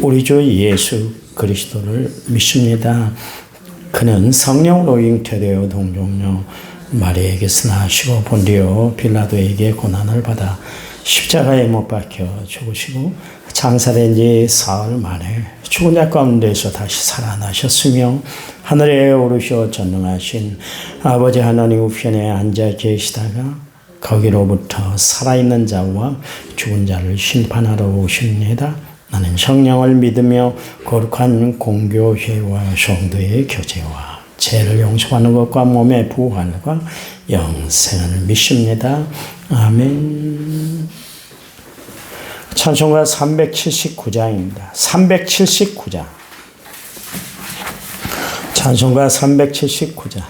우리 주 예수 그리스도를 믿습니다. 그는 성령으로 잉태되어 동정녀 마리아에게서 나시고 본디오 빌라도에게 고난을 받아 십자가에 못 박혀 죽으시고 장사된 지 사흘 만에 죽은 자 가운데서 다시 살아나셨으며 하늘에 오르셔 전능하신 아버지 하나님 우편에 앉아 계시다가 거기로부터 살아있는 자와 죽은 자를 심판하러 오십니다. 나는 성령을 믿으며 거룩한 공교회와 성도의 교제와 죄를 용서하는 것과 몸의 부활과 영생을 믿습니다. 아멘. 찬송가 379장입니다. 379장. 찬송가 379장.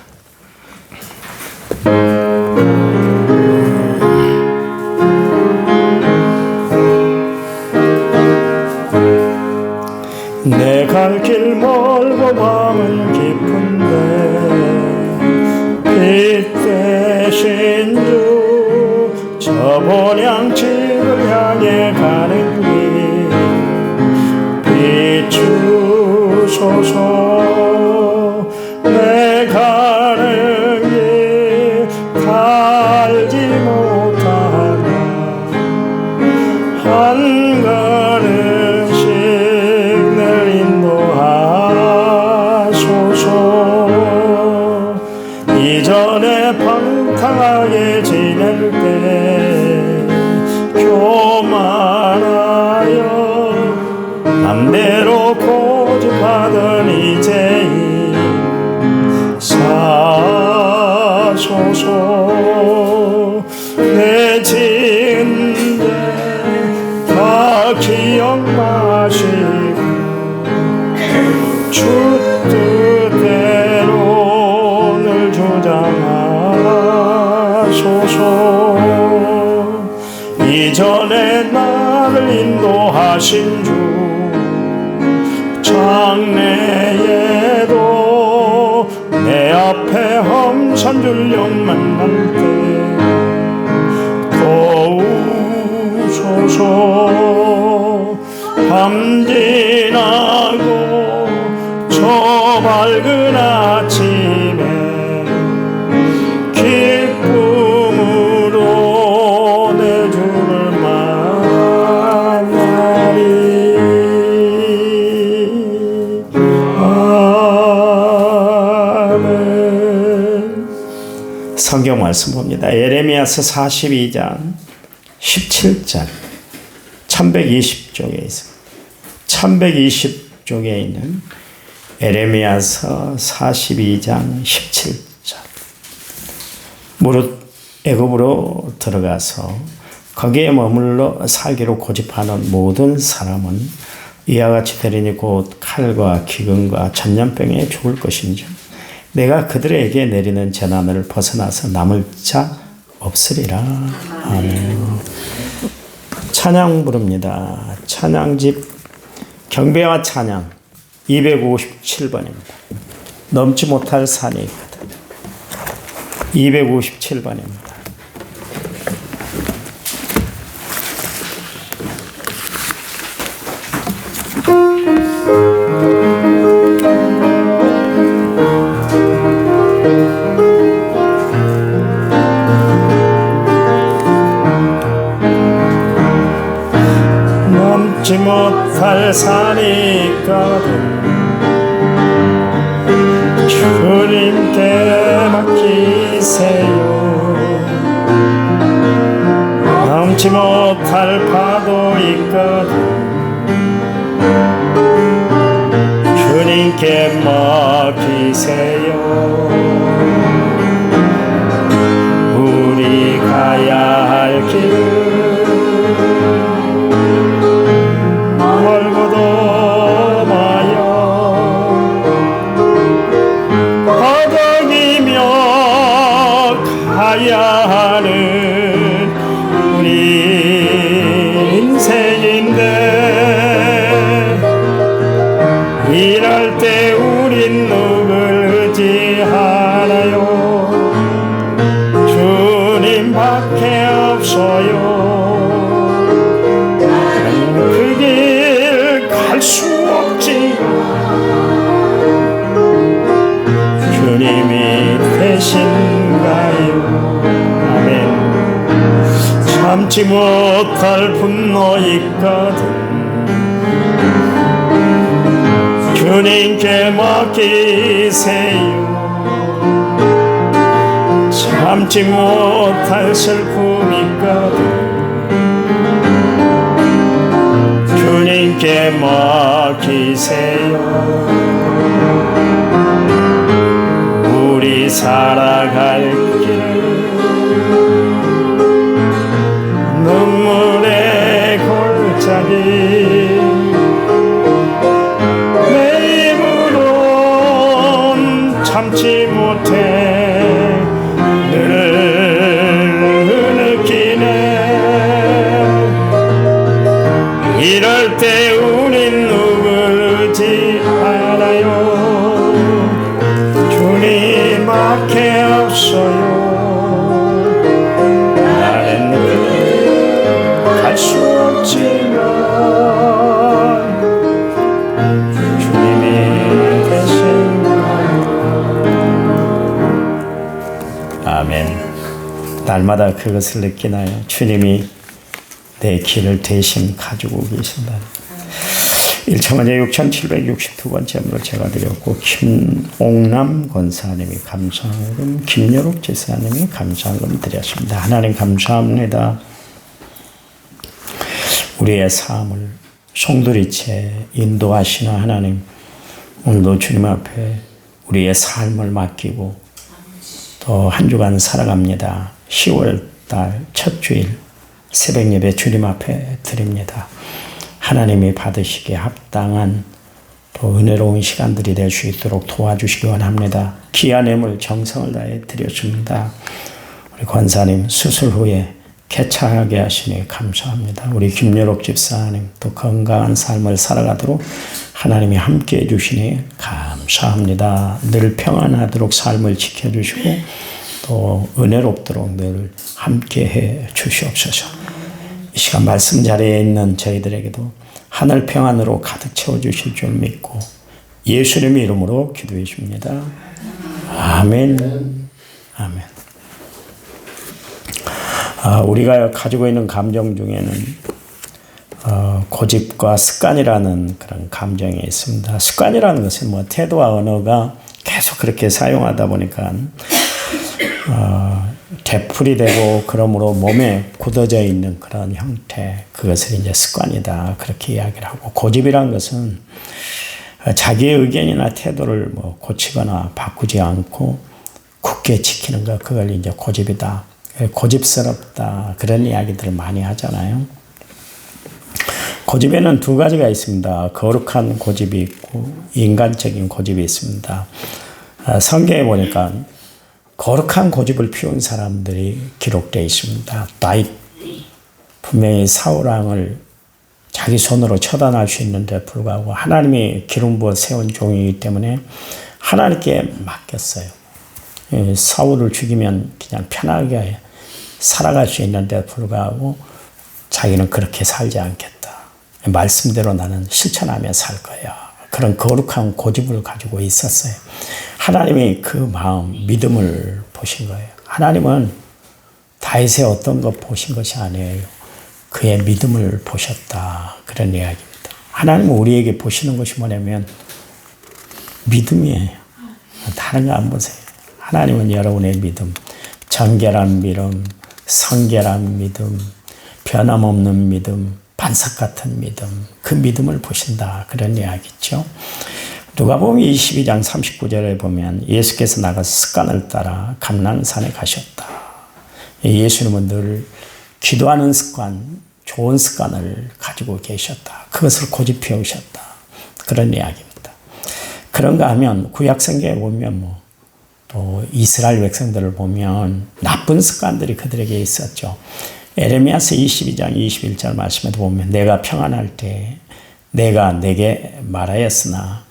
내 갈 길 멀고 밤은 깊은데 빛 대신 주 저 본향집을 향해 가는 길 비추소서. 내 가는 길 달지 못하나 한 걸음씩 늘 인도하소서. 이전에 방탕하게 지낼 때 교만하여 맘대로 고집하던 이제인 사소서. 내 지은 죄 다 기억 마시고 주 뜻대로 늘 주장하소서. 이전에 나를 인도하신 주 장래에도 내 앞에 험산 줄령 만날 때 도우소서. 밤 지나고 저 밝은 아침에 기쁨으로 내 주를 만나리. 아멘. 성경 말씀 봅니다. 예레미야서 42장 17절 1120쪽에 있습니다. 1120쪽에 있는 예레미야서 42장 17절. 무릇 애굽으로 들어가서 거기에 머물러 살기로 고집하는 모든 사람은 이와 같이 되리니 곧 칼과 기근과 전염병에 죽을 것인지 내가 그들에게 내리는 재난을 벗어나서 남을 자 없으리라. 아멘. 찬양 부릅니다. 찬양집 경배와 찬양 257번입니다. 넘지 못할 산이 있거든. 257번입니다. 넘지 못할 산이 있거든. 주님께 맡기세요. 넘지 못할 파도 있거든. 주님께 맡기세요. 우리 가야 할 길은 멀고도 마요 허덕이며 가야 하는 우리 인생인데 일할 때 우린 누굴 의지 참지 못할 분노 있거든 주님께 맡기세요. 참지 못할 슬픔 있거든 주님께 맡기세요. 우리 살아갈 길 눈물의 골짜기 내 입으론 참지 못해 늘 느끼네. 이럴 때 우린 누구지 알아요. 주님밖에 없어요. 수 없지만 주님이 대신 아멘. 날마다 그것을 느끼나요? 주님이 내 길을 대신 가지고 계신다. 1청원제 6762번째로 제가 드렸고 김옥남 권사님이 감사금, 김여록 제사님이 감사금 드렸습니다. 하나님 감사합니다. 우리의 삶을 송두리째 인도하시는 하나님, 오늘도 주님 앞에 우리의 삶을 맡기고 또 한 주간 살아갑니다. 10월달 첫 주일 새벽 예배 주님 앞에 드립니다. 하나님이 받으시기에 합당한 또 은혜로운 시간들이 될 수 있도록 도와주시기 원합니다. 귀한 예물 정성을 다해 드렸습니다. 우리 권사님 수술 후에 개차하게 하시니 감사합니다. 우리 김여록 집사님 또 건강한 삶을 살아가도록 하나님이 함께 해주시니 감사합니다. 늘 평안하도록 삶을 지켜주시고 또 은혜롭도록 늘 함께 해 주시옵소서. 이 시간 말씀 자리에 있는 저희들에게도 하늘 평안으로 가득 채워주실 줄 믿고 예수님의 이름으로 기도해 줍니다. 아멘. 아멘. 우리가 가지고 있는 감정 중에는 고집과 습관이라는 그런 감정이 있습니다. 습관이라는 것은 뭐 태도와 언어가 계속 그렇게 사용하다 보니까 되풀이 되고 그러므로 몸에 굳어져 있는 그런 형태, 그것을 이제 습관이다 그렇게 이야기를 하고, 고집이라는 것은 자기의 의견이나 태도를 뭐 고치거나 바꾸지 않고 굳게 지키는 것, 그걸 이제 고집이다. 고집스럽다 그런 이야기들을 많이 하잖아요. 고집에는 두 가지가 있습니다. 거룩한 고집이 있고 인간적인 고집이 있습니다. 성경에 보니까 거룩한 고집을 피운 사람들이 기록되어 있습니다. 다윗, 분명히 사울 왕을 자기 손으로 처단할 수 있는데 불구하고 하나님이 기름 부어 세운 종이기 때문에 하나님께 맡겼어요. 사울을 죽이면 그냥 편하게 살아갈 수 있는데 불구하고 자기는 그렇게 살지 않겠다. 말씀대로 나는 실천하며 살 거야. 그런 거룩한 고집을 가지고 있었어요. 하나님이 그 마음, 믿음을 보신 거예요. 하나님은 다윗의 어떤 것 보신 것이 아니에요. 그의 믿음을 보셨다. 그런 이야기입니다. 하나님은 우리에게 보시는 것이 뭐냐면 믿음이에요. 다른 거 안 보세요. 하나님은 여러분의 믿음, 정결한 믿음, 성결한 믿음, 변함없는 믿음, 반석 같은 믿음, 그 믿음을 보신다. 그런 이야기죠. 누가복음 22장 39절에 보면 예수께서 나가서 습관을 따라 감람산에 가셨다. 예수님은 늘 기도하는 습관, 좋은 습관을 가지고 계셨다. 그것을 고집해 오셨다. 그런 이야기입니다. 그런가 하면 구약성경에 보면 또 이스라엘 백성들을 보면 나쁜 습관들이 그들에게 있었죠. 에레미야서 22장 21절 말씀에도 보면 내가 평안할 때 내가 내게 말하였으나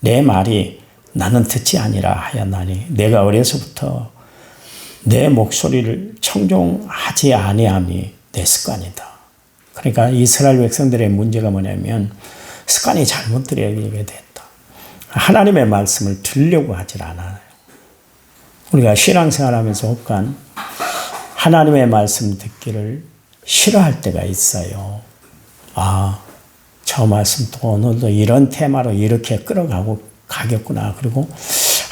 내 말이 나는 듣지 아니라 하였나니 내가 어려서부터 내 목소리를 청종하지 아니함이 내 습관이다. 그러니까 이스라엘 백성들의 문제가 뭐냐면 습관이 잘못 들여지게 됐다. 하나님의 말씀을 들으려고 하질 않아요. 우리가 신앙생활하면서 혹간 하나님의 말씀 듣기를 싫어할 때가 있어요. 아, 저 말씀 또 오늘도 이런 테마로 이렇게 끌어가고 가겠구나. 그리고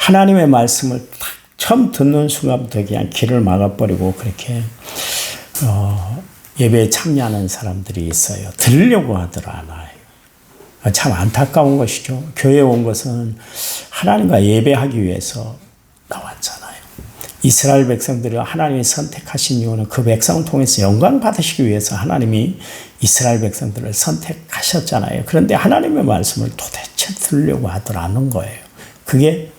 하나님의 말씀을 딱 처음 듣는 순간부터 그냥 길을 막아버리고 그렇게 예배에 참여하는 사람들이 있어요. 들으려고 하들 않아요. 참 안타까운 것이죠. 교회에 온 것은 하나님과 예배하기 위해서 나왔잖아요. 이스라엘 백성들을 하나님이 선택하신 이유는 그 백성을 통해서 영광 받으시기 위해서 하나님이 이스라엘 백성들을 선택하셨잖아요. 그런데 하나님의 말씀을 도대체 들으려고 하들 않는 거예요. 그게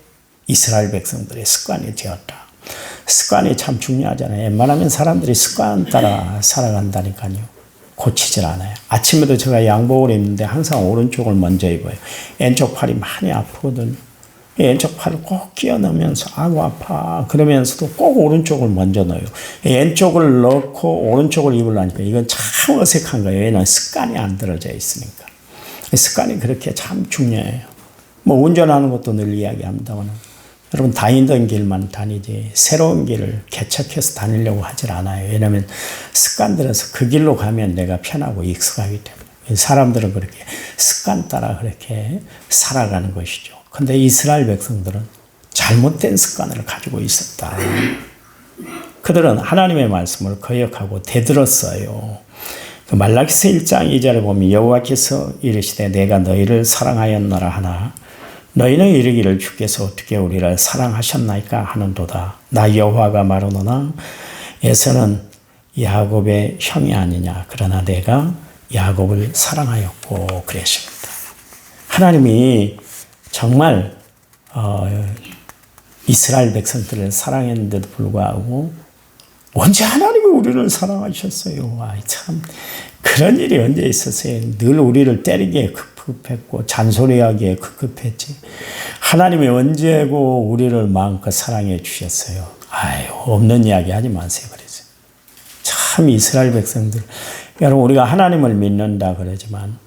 이스라엘 백성들의 습관이 되었다. 습관이 참 중요하잖아요. 웬만하면 사람들이 습관 따라 살아간다니까요. 고치질 않아요. 아침에도 제가 양복을 입는데 항상 오른쪽을 먼저 입어요. 왼쪽 팔이 많이 아프거든요. 왼쪽 팔을 꼭 끼워 넣으면서 아이고 아파 그러면서도 꼭 오른쪽을 먼저 넣어요. 왼쪽을 넣고 오른쪽을 입으려니까 이건 참 어색한 거예요. 왜냐하면 습관이 안 들어져 있으니까. 습관이 그렇게 참 중요해요. 뭐 운전하는 것도 늘 이야기합니다만 여러분 다니던 길만 다니지 새로운 길을 개척해서 다니려고 하질 않아요. 왜냐하면 습관 들어서 그 길로 가면 내가 편하고 익숙하기 때문에 사람들은 그렇게 습관 따라 그렇게 살아가는 것이죠. 그런데 이스라엘 백성들은 잘못된 습관을 가지고 있었다. 그들은 하나님의 말씀을 거역하고 대들었어요. 그 말라기서 1장 2절에 보면 여호와께서 이르시되 내가 너희를 사랑하였노라 하나 너희는 이르기를 주께서 어떻게 우리를 사랑하셨나이까 하는도다. 나 여호와가 말하노나 에서는 야곱의 형이 아니냐. 그러나 내가 야곱을 사랑하였고 그랬습니다. 하나님이 정말 이스라엘 백성들을 사랑했는데도 불구하고 언제 하나님이 우리를 사랑하셨어요. 아, 참 그런 일이 언제 있었어요. 늘 우리를 때리기에 급급했고 잔소리하기에 급급했지. 하나님이 언제고 우리를 마음껏 사랑해 주셨어요. 아유, 없는 이야기 하지 마세요. 그래서 참 이스라엘 백성들 여러분 우리가 하나님을 믿는다 그러지만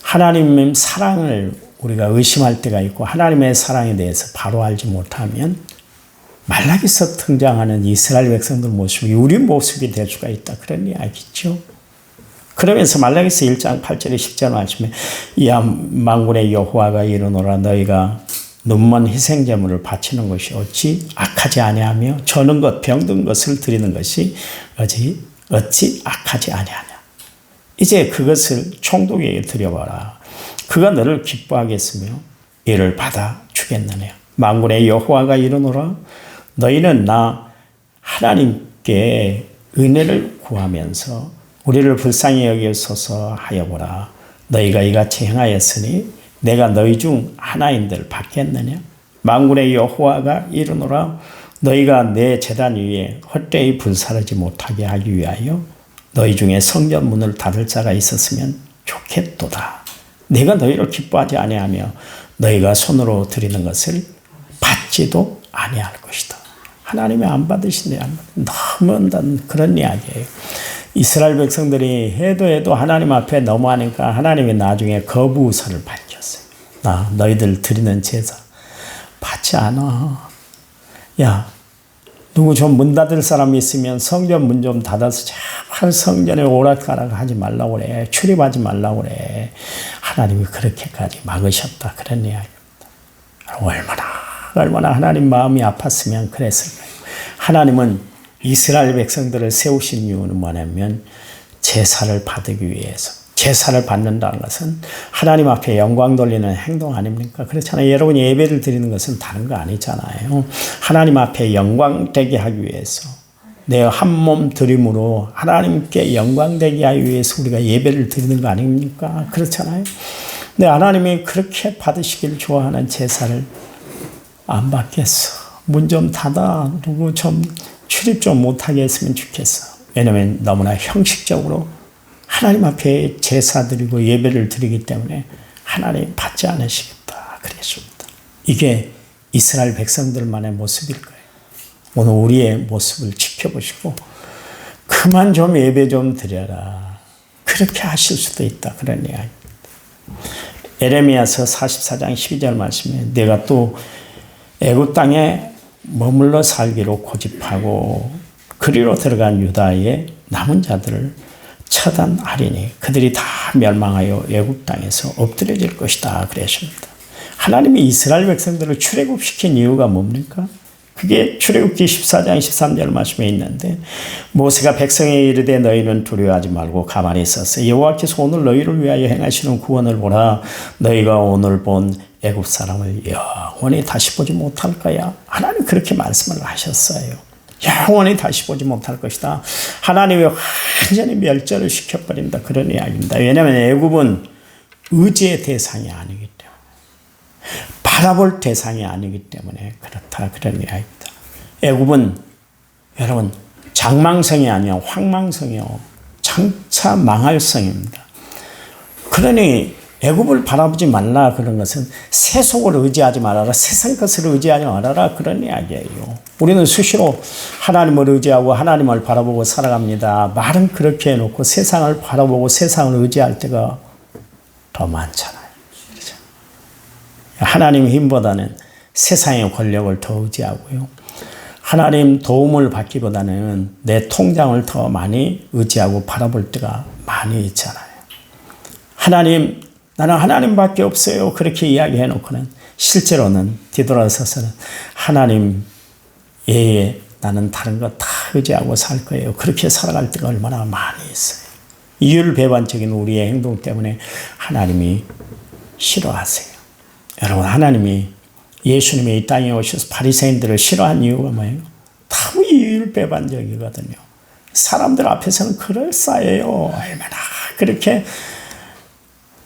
하나님의 사랑을 우리가 의심할 때가 있고 하나님의 사랑에 대해서 바로 알지 못하면 말라기서 등장하는 이스라엘 백성들 모습이 우리 모습이 될 수가 있다. 그런 이야기죠. 그러면서 말라기서 1장 8절에 10절 말씀에 야 만군의 여호와가 이르노라 너희가 눈먼 희생제물을 바치는 것이 어찌 악하지 아니하며 저는 것 병든 것을 드리는 것이 어찌 악하지 아니하냐. 이제 그것을 총독에게 드려봐라. 그가 너를 기뻐하겠으며 이를 받아 주겠느냐. 만군의 여호와가 이르노라 너희는 나 하나님께 은혜를 구하면서 우리를 불쌍히 여기소서 하여보라. 너희가 이같이 행하였으니 내가 너희 중 하나인들 받겠느냐. 만군의 여호와가 이르노라 너희가 내 제단 위에 헛되이 불사르지 못하게 하기 위하여 너희 중에 성전 문을 닫을 자가 있었으면 좋겠도다. 내가 너희를 기뻐하지 아니하며 너희가 손으로 드리는 것을 받지도 아니할 것이다. 하나님이 안 받으신데 너무 그런 이야기예요. 이스라엘 백성들이 해도 하나님 앞에 너무하니까 하나님이 나중에 거부 의사를 밝혔어요. 나 너희들 드리는 제사 받지 않아. 야 누구 좀 문 닫을 사람이 있으면 성전 문 좀 닫아서 제발 성전에 오락가락 하지 말라고 그래. 출입하지 말라고 그래. 하나님이 그렇게까지 막으셨다. 그런 이야기입니다. 얼마나 하나님 마음이 아팠으면 그랬을까요? 하나님은 이스라엘 백성들을 세우신 이유는 뭐냐면 제사를 받기 위해서. 제사를 받는다는 것은 하나님 앞에 영광 돌리는 행동 아닙니까? 그렇잖아요. 여러분이 예배를 드리는 것은 다른 거 아니잖아요. 하나님 앞에 영광 되게 하기 위해서 내 한 몸 드림으로 하나님께 영광 되게 하기 위해서 우리가 예배를 드리는 거 아닙니까? 그렇잖아요. 근데 하나님이 그렇게 받으시길 좋아하는 제사를 안 받겠어. 문 좀 닫아. 누구 좀 출입 좀 못하게 했으면 좋겠어. 왜냐하면 너무나 형식적으로 하나님 앞에 제사 드리고 예배를 드리기 때문에 하나님 받지 않으시겠다 그랬습니다. 이게 이스라엘 백성들만의 모습일 거예요. 오늘 우리의 모습을 지켜보시고 그만 좀 예배 좀 드려라. 그렇게 하실 수도 있다. 그런 이야기입니다. 에레미야서 44장 12절 말씀에 내가 또 애굽 땅에 머물러 살기로 고집하고 그리로 들어간 유다의 남은 자들을 처단하리니 그들이 다 멸망하여 애굽 땅에서 엎드려질 것이다 그랬습니다. 하나님이 이스라엘 백성들을 출애굽시킨 이유가 뭡니까? 그게 출애굽기 14장 13절 말씀에 있는데 모세가 백성에 이르되 너희는 두려워하지 말고 가만히 있어서 여호와께서 오늘 너희를 위하여 행하시는 구원을 보라. 너희가 오늘 본 애굽 사람을 영원히 다시 보지 못할 거야. 하나님 그렇게 말씀을 하셨어요. 영원히 다시 보지 못할 것이다. 하나님이 완전히 멸절을 시켜버린다. 그런 이야기입니다. 왜냐하면 애굽은 의지의 대상이 아니기 때문에, 바라볼 대상이 아니기 때문에 그렇다. 그런 이야기입니다. 애굽은 여러분 장망성이 아니야 황망성이요 장차 망할 성입니다. 그러니 애굽을 바라보지 말라 그런 것은 세속을 의지하지 말아라. 세상 것을 의지하지 말아라. 그런 이야기예요. 우리는 수시로 하나님을 의지하고 하나님을 바라보고 살아갑니다. 말은 그렇게 해놓고 세상을 바라보고 세상을 의지할 때가 더 많잖아요. 그렇죠? 하나님 힘보다는 세상의 권력을 더 의지하고요. 하나님 도움을 받기보다는 내 통장을 더 많이 의지하고 바라볼 때가 많이 있잖아요. 하나님, 나는 하나님밖에 없어요. 그렇게 이야기해놓고는 실제로는 뒤돌아서서는 하나님 외에 나는 다른 거 다 의지하고 살 거예요. 그렇게 살아갈 때가 얼마나 많이 있어요. 이율배반적인 우리의 행동 때문에 하나님이 싫어하세요. 여러분 하나님이 예수님이 이 땅에 오셔서 바리새인들을 싫어한 이유가 뭐예요? 다 이율배반적이거든요. 사람들 앞에서는 그럴싸해요. 얼마나 그렇게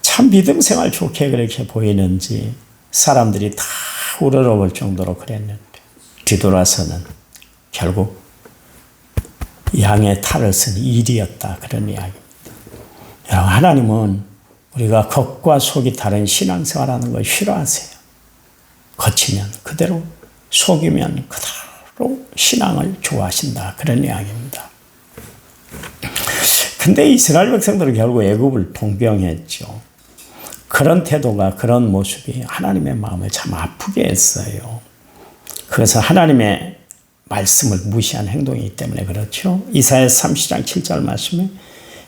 참 믿음 생활 좋게 그렇게 보이는지 사람들이 다 우러러볼 정도로 그랬는데 뒤돌아서는 결국 양의 탈을 쓴 일이었다. 그런 이야기입니다. 여러분 하나님은 우리가 겉과 속이 다른 신앙생활하는 걸 싫어하세요. 겉이면 그대로 속이면 그대로 신앙을 좋아하신다. 그런 이야기입니다. 근데 이스라엘 백성들은 결국 애굽을 동경했죠. 그런 태도가 그런 모습이 하나님의 마음을 참 아프게 했어요. 그래서 하나님의 말씀을 무시한 행동이기 때문에 그렇죠. 이사야서 30장 7절 말씀에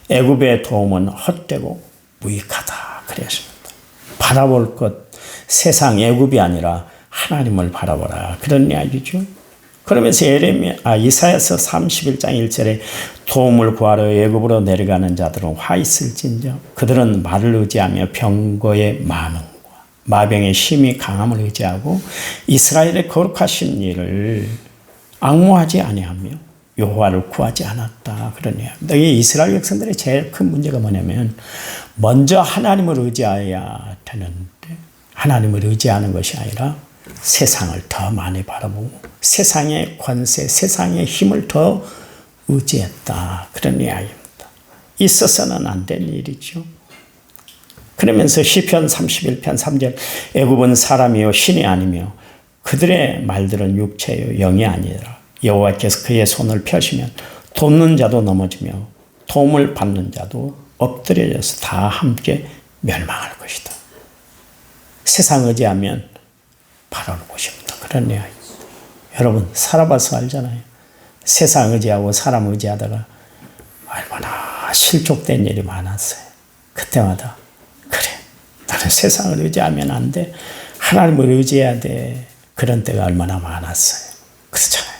애굽의 도움은 헛되고 무익하다 그랬습니다. 바라볼 것 세상 애굽이 아니라 하나님을 바라보라 그런 이야기죠. 그러면서 이사야서 31장 1절에 도움을 구하러 애굽으로 내려가는 자들은 화 있을진저 그들은 말을 의지하며 병거의 많음과 마병의 힘이 강함을 의지하고 이스라엘의 거룩하신 일을 앙모하지 아니하며 여호와를 구하지 않았다. 그런 이야기입니다. 이 이스라엘 백성들의 제일 큰 문제가 뭐냐면 먼저 하나님을 의지해야 되는데 하나님을 의지하는 것이 아니라 세상을 더 많이 바라보고 세상의 권세, 세상의 힘을 더 의지했다. 그런 이야기입니다. 있어서는 안 될 일이죠. 그러면서 시편 31편 3절 애굽은 사람이요 신이 아니며 그들의 말들은 육체요 영이 아니라 여호와께서 그의 손을 펴시면 돕는 자도 넘어지며 도움을 받는 자도 엎드려져서 다 함께 멸망할 것이다. 세상 의지하면 바라볼 것입니다. 그런 이야기입니다. 여러분 살아봐서 알잖아요. 세상 의지하고 사람 의지하다가 얼마나 실족된 일이 많았어요. 그때마다 그래 나는 세상을 의지하면 안 돼. 하나님을 의지해야 돼. 그런 때가 얼마나 많았어요. 그렇잖아요.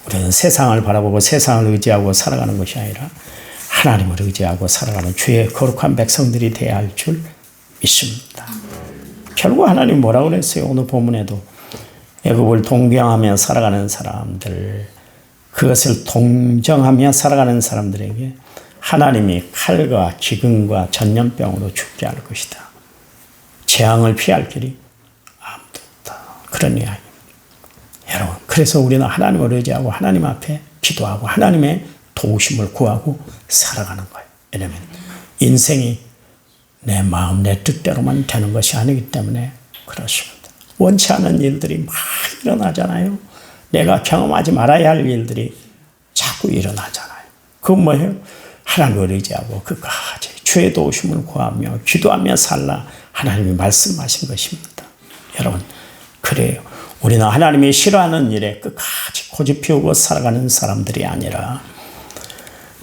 우리는 세상을 바라보고 세상을 의지하고 살아가는 것이 아니라 하나님을 의지하고 살아가는 주의 거룩한 백성들이 되어야 할 줄 믿습니다. 결국 하나님 뭐라고 그랬어요? 오늘 본문에도 애굽을 동경하며 살아가는 사람들, 그것을 동정하며 살아가는 사람들에게 하나님이 칼과 기근과 전염병으로 죽게 할 것이다. 재앙을 피할 길이 아무도 없다. 그런 이야기입니다. 여러분, 그래서 우리는 하나님을 의지하고 하나님 앞에 기도하고 하나님의 도우심을 구하고 살아가는 거예요. 왜냐하면 인생이 내 마음, 내 뜻대로만 되는 것이 아니기 때문에 그렇습니다. 원치 않은 일들이 막 일어나잖아요. 내가 경험하지 말아야 할 일들이 자꾸 일어나잖아요. 그건 뭐예요? 하나님을 의지하고 끝까지 주의 도우심을 구하며 기도하며 살라 하나님이 말씀하신 것입니다. 여러분, 그래요. 우리는 하나님이 싫어하는 일에 끝까지 고집 피우고 살아가는 사람들이 아니라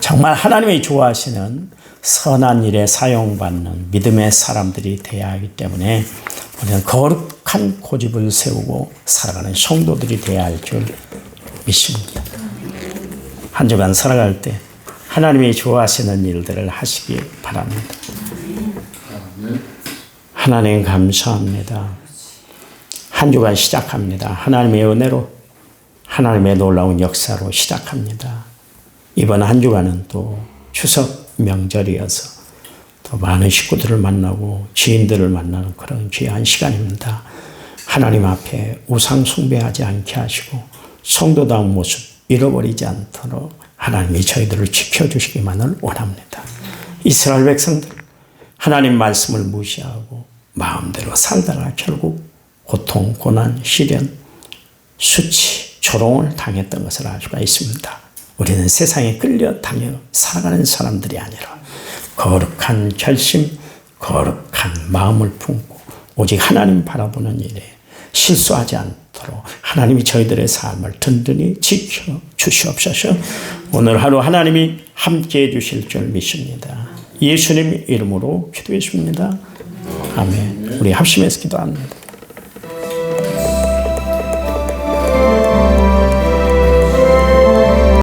정말 하나님이 좋아하시는 선한 일에 사용받는 믿음의 사람들이 되어야 하기 때문에 우리는 거룩한 고집을 세우고 살아가는 성도들이 되어야 할 줄 믿습니다. 한 주간 살아갈 때 하나님이 좋아하시는 일들을 하시기 바랍니다. 하나님 감사합니다. 한 주간 시작합니다. 하나님의 은혜로 하나님의 놀라운 역사로 시작합니다. 이번 한 주간은 또 추석 명절이어서 또 많은 식구들을 만나고 지인들을 만나는 그런 귀한 시간입니다. 하나님 앞에 우상 숭배하지 않게 하시고 성도다운 모습 잃어버리지 않도록 하나님이 저희들을 지켜주시기만을 원합니다. 이스라엘 백성들 하나님 말씀을 무시하고 마음대로 살다가 결국 고통, 고난, 시련, 수치, 조롱을 당했던 것을 알 수가 있습니다. 우리는 세상에 끌려다녀 살아가는 사람들이 아니라 거룩한 결심, 거룩한 마음을 품고 오직 하나님 바라보는 일에 실수하지 않도록 하나님이 저희들의 삶을 든든히 지켜 주시옵소서. 오늘 하루 하나님이 함께해 주실 줄 믿습니다. 예수님 이름으로 기도했습니다. 아멘. 우리 합심해서 기도합니다.